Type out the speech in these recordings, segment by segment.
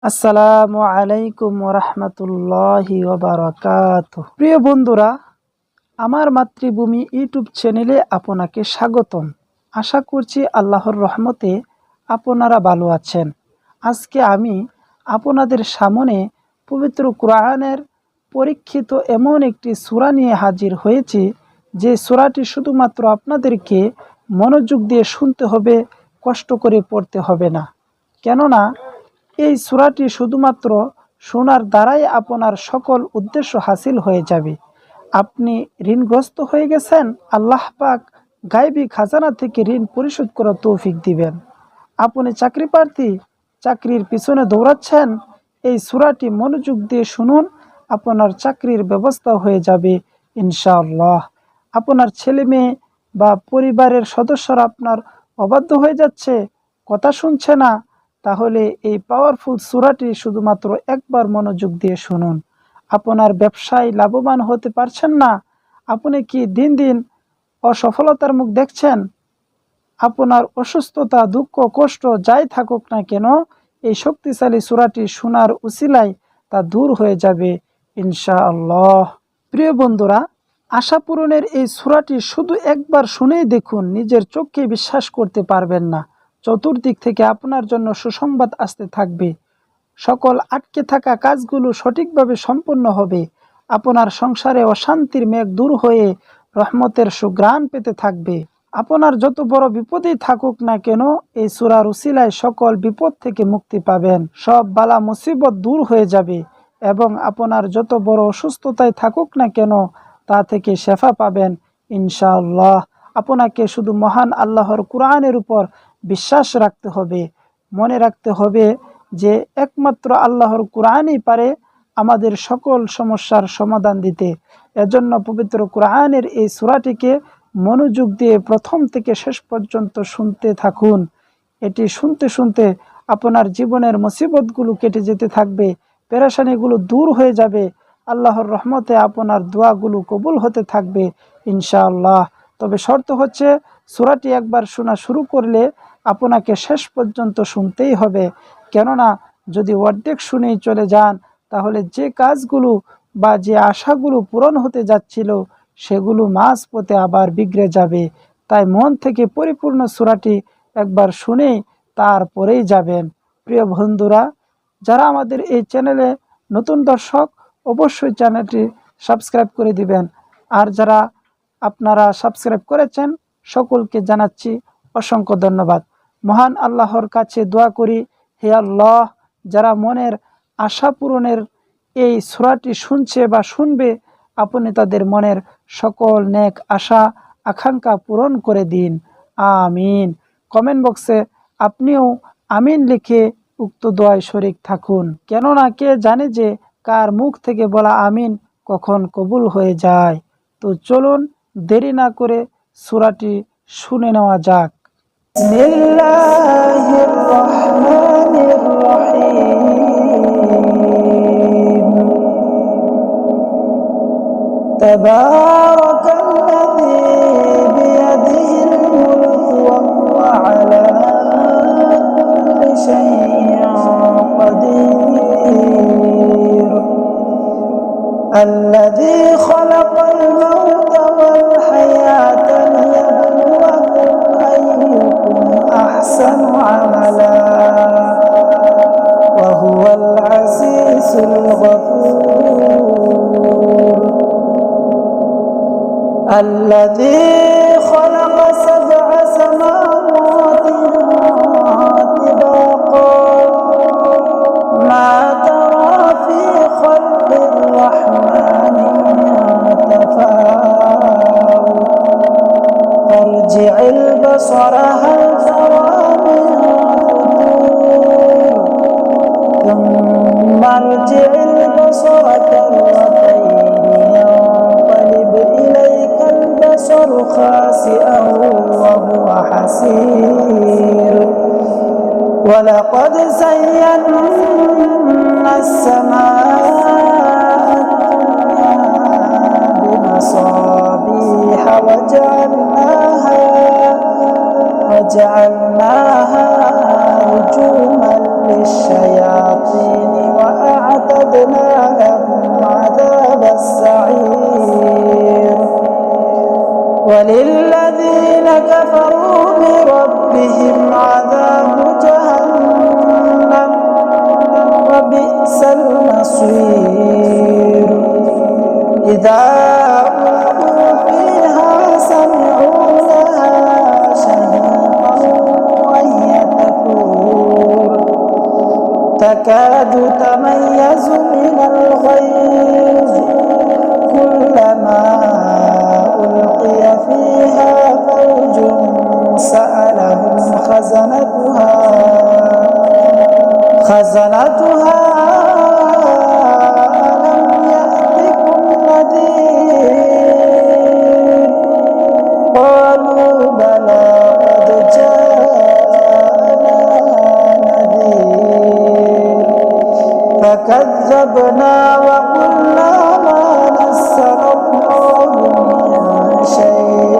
আসসালামু আলাইকুম ওরহমতুল্লাহি ওবারাকাতুহু। প্রিয় বন্ধুরা, আমার মাতৃভূমি ইউটিউব চ্যানেলে আপনাকে স্বাগতম। আশা করছি আল্লাহর রহমতে আপনারা ভালো আছেন। আজকে আমি আপনাদের সামনে পবিত্র কোরআনের পরীক্ষিত এমন একটি সূরা নিয়ে হাজির হয়েছি, যে সূরাটি শুধুমাত্র আপনাদেরকে মনোযোগ দিয়ে শুনতে হবে, কষ্ট করে পড়তে হবে না। কেননা এই সূরাটি শুধুমাত্র শোনার দ্বারাই আপনার সকল উদ্দেশ্য হাসিল হয়ে যাবে। আপনি ঋণগ্রস্ত হয়ে গেছেন, আল্লাহ পাক গায়বী খাজানা থেকে ঋণ পরিশোধ করার তৌফিক দিবেন। আপনি চাকরি প্রার্থী, চাকরির পিছনে দৌড়াচ্ছেন, এই সূরাটি মনোযোগ দিয়ে শুনুন, আপনার চাকরির ব্যবস্থা হয়ে যাবে ইনশাআল্লাহ। আপনার ছেলে মেয়ে বা পরিবারের সদস্যরা আপনার অবাধ্য হয়ে যাচ্ছে, কথা শুনছে না, তাহলে এই পাওয়ারফুল সূরাটি শুধুমাত্র একবার মনোযোগ দিয়ে শুনুন। আপনার ব্যবসায় লাভবান হতে পারছেন না, আপনি কি দিন দিন অসফলতার মুখ দেখছেন, আপনার অসুস্থতা, দুঃখ, কষ্ট যাই থাকুক না কেন, এই শক্তিশালী সূরাটি শোনার উসিলায় তা দূর হয়ে যাবে ইনশাআল্লাহ। প্রিয় বন্ধুরা, আশা পূরণের এই সূরাটি শুধু একবার শুনেই দেখুন, নিজের চোখকে বিশ্বাস করতে পারবেন না। চতুর্দিক থেকে আপনার জন্য সুসংবাদ আসতে থাকবে। সকল আটকে থাকা কাজগুলো সঠিকভাবে সম্পন্ন হবে। আপনার সংসারে অশান্তির মেঘ দূর হয়ে রহমতের সুঘ্রাণ পেতে থাকবে। আপনার যত বড় বিপদেই থাকুক না কেন, এই সূরার উসিলায় সকল বিপদ থেকে মুক্তি পাবেন। সব বালা মুসিবত দূর হয়ে যাবে এবং আপনার যত বড় অসুস্থতায় থাকুক না কেন, তা থেকে শেফা পাবেন ইনশাআল্লাহ। আপনাকে শুধু মহান আল্লাহর কোরআনের উপর বিশ্বাস রাখতে হবে। মনে রাখতে হবে যে একমাত্র আল্লাহর কোরআনই পারে আমাদের সকল সমস্যার সমাধান দিতে। এজন্য পবিত্র কোরআনের এই সূরাটিকে মনোযোগ দিয়ে প্রথম থেকে শেষ পর্যন্ত শুনতে থাকুন। এটি শুনতে শুনতে আপনার জীবনের মুসিবতগুলো কেটে যেতে থাকবে, পেরেশানিগুলো দূর হয়ে যাবে, আল্লাহর রহমতে আপনার দোয়াগুলো কবুল হতে থাকবে ইনশাআল্লাহ। তবে শর্ত হচ্ছে, সূরাটি একবার শোনা শুরু করলে আপনাকে শেষ পর্যন্ত শুনতেই হবে। কেননা যদি অর্ধেক শুনেই চলে যান, তাহলে যে কাজগুলো বা যে আশাগুলো পূরণ হতে যাচ্ছিল, সেগুলো মাঝপথে আবার বিগড়ে যাবে। তাই মন থেকে পরিপূর্ণ সূরাটি একবার শুনেই তারপরেই যাবেন। প্রিয় বন্ধুরা, যারা আমাদের এই চ্যানেলে নতুন দর্শক, অবশ্যই চ্যানেলটি সাবস্ক্রাইব করে দিবেন। আর যারা আপনারা সাবস্ক্রাইব করেছেন, সকলকে জানাচ্ছি অসংখ্য ধন্যবাদ। মহান আল্লাহর কাছে দোয়া করি, হে আল্লাহ, যারা মনের আশা পূরণের এই সূরাটি শুনছে বা শুনবে, আপনি তাদের মনের সকল নেক আশা আকাঙ্ক্ষা পূরণ করে দিন, আমিন। কমেন্ট বক্সে আপনিও আমিন লিখে উক্ত দোয়ায় শরীক থাকুন। কেননা কে জানে যে কার মুখ থেকে বলা আমিন কখন কবুল হয়ে যায়। তো চলুন দেরি না করে সূরাটি শুনে নেওয়া যাক। বিসমিল্লাহির রহমানির রহিম। তাবারাকাল্লাযী বিয়াদিহিল মুলকু ওয়া হুয়া আলা কুল্লি শাইইন কাদির। আল্লাযী খালাকাল মাউতা ওয়াল হায়াতা লিয়াবলুয়াকুম আইয়ুকুম আহসানু আমালা ওয়া হুয়াল আজিজুল গফুর। আল্লাযী খালাকা সাবআ সামাওয়াতিন তিবাকা মা তারা ফি খালকির রাহমানি মিন তাফাউত ফারজি'ল বাসারা হাল তারা মিন ফুতুর থুম্মা আরজি'ল বাসারা কাররাতাইনি ইয়ানqalib ইলাইকাল বাসারু খাসিআন ওয়া হুয়া হাসীর। ولقد زينا السماء الدنيا بمصابيح وجعلناها رجوما للشياطين بهم عذاب جهنم وبئس المصير إذا ألقوا فيها سمعوا لها شهيقا وهي تفور تكاد تميز من الغيظ كلما ألقي فيها فوج سألهم خزنتها ألم يأتكم نذير قالوا بلى قد جاءنا نذير فكذبنا وقلنا ما نزل الله من شيء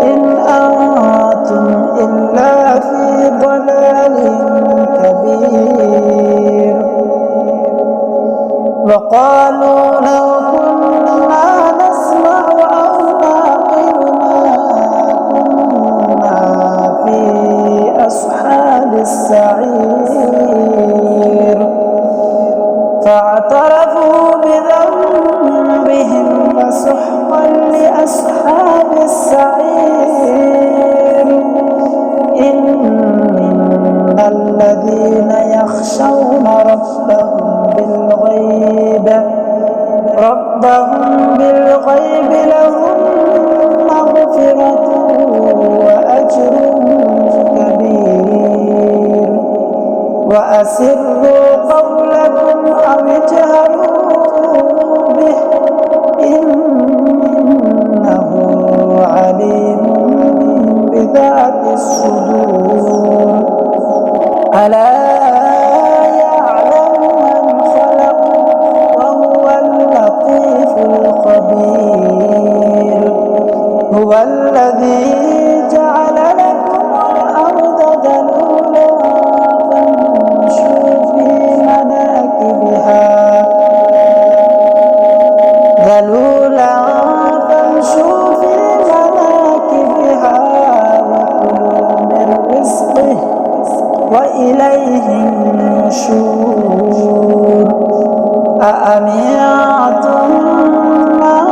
إن أنتم إلا في ضلال كبير وقالوا لو كنا نسمع أو نعقل ما كنا في أصحاب السعير فاعترفوا بذنبهم فسحقا لأصحاب السعير إن الذين يخشون ربهم بالغيب لهم مغفرة وأجر كبير وأسروا قولكم أو اجهروا به إنه عليم بذات الصدور ألا يعلم من خلق وهو اللطيف الخبير هو الذي جعل لكم الأرض ذلولا فامشوا في مناكبها وكلوا من رزقه وإليه النشور أأمنتم من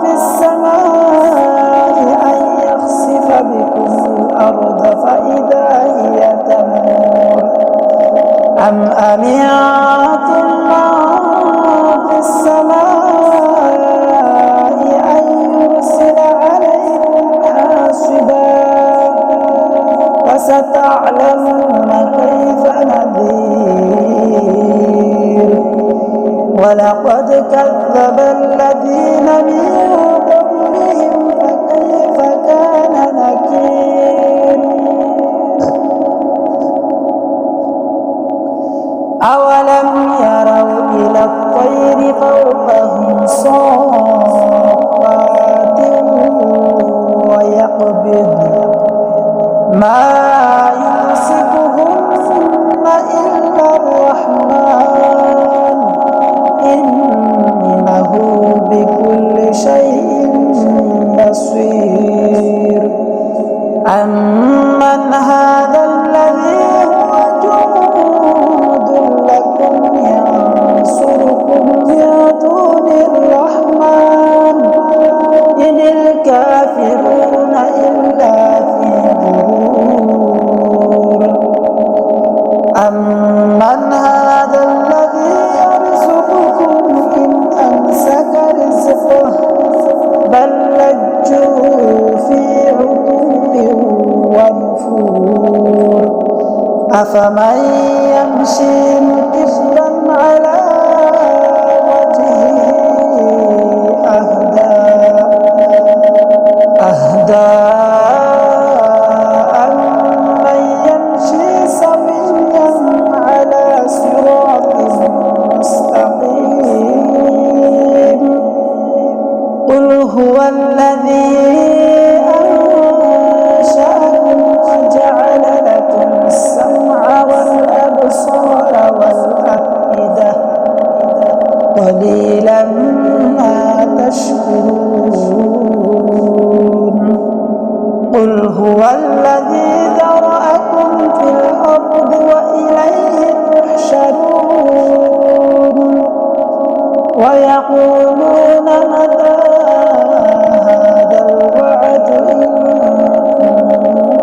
في السماء أن يخسف بكم الأرض فإذا هي تمور أم أمنتم من في السماء أن يرسل عليكم حاصبا فستعلمون كيف نذير ولقد كذب الذين من قبلهم فكيف كان نكير أولم يروا إلى الطير فوقهم صافات ويقبضن ما يمسكهن إلا الرحمن إنه بكل شيء بصير أمن هذا الذي هو جند لكم ينصركم من دون الرحمن إن الكافرون إلا في غرور أمن هذا الذي يرزقكم إن أمسك رزقه بل لجوا في عتو ونفور أفمن يمشي مكبا على وجهه أهدى أمن يمشي سويا على صراط مستقيم قل هو الذي أنشأكم وجعل لكم السمع والأبصار والأفئدة قليلا ما تشكرون قل هو الذي ويقولون متى هذا الوعد إن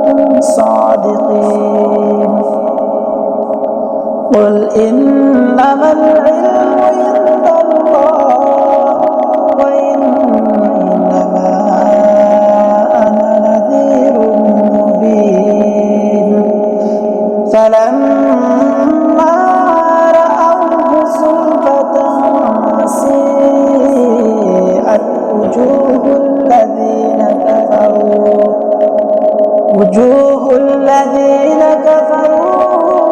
كنتم صادقين قل إنما العلم عند الله وإنما أنا نذير مبين فلما رأوه زلفة سيئت وجوه الذين كفروا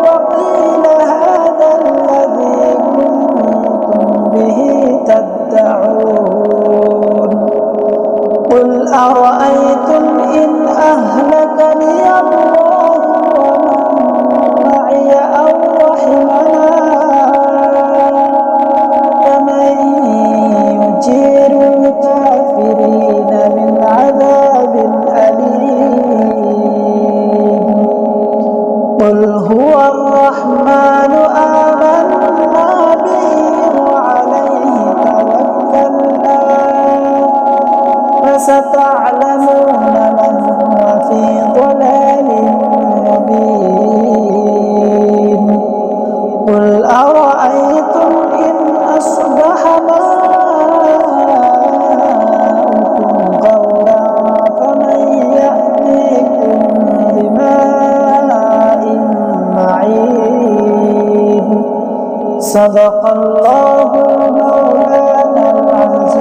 وقيل هذا الذي كنتم به تدعون قل أرأيتم إن أهلكني الله ومن معي أو رحمنا فمن يجير الكافرين من عذاب أليم قل هو الرحمن آمنا به وعليه توكلنا فستعلمون من هو في ضلال مبين قل أرأيتم إن أصبح ماؤكم غورا فمن يأتيكم بماء معين صدق الله مولانا العظيم.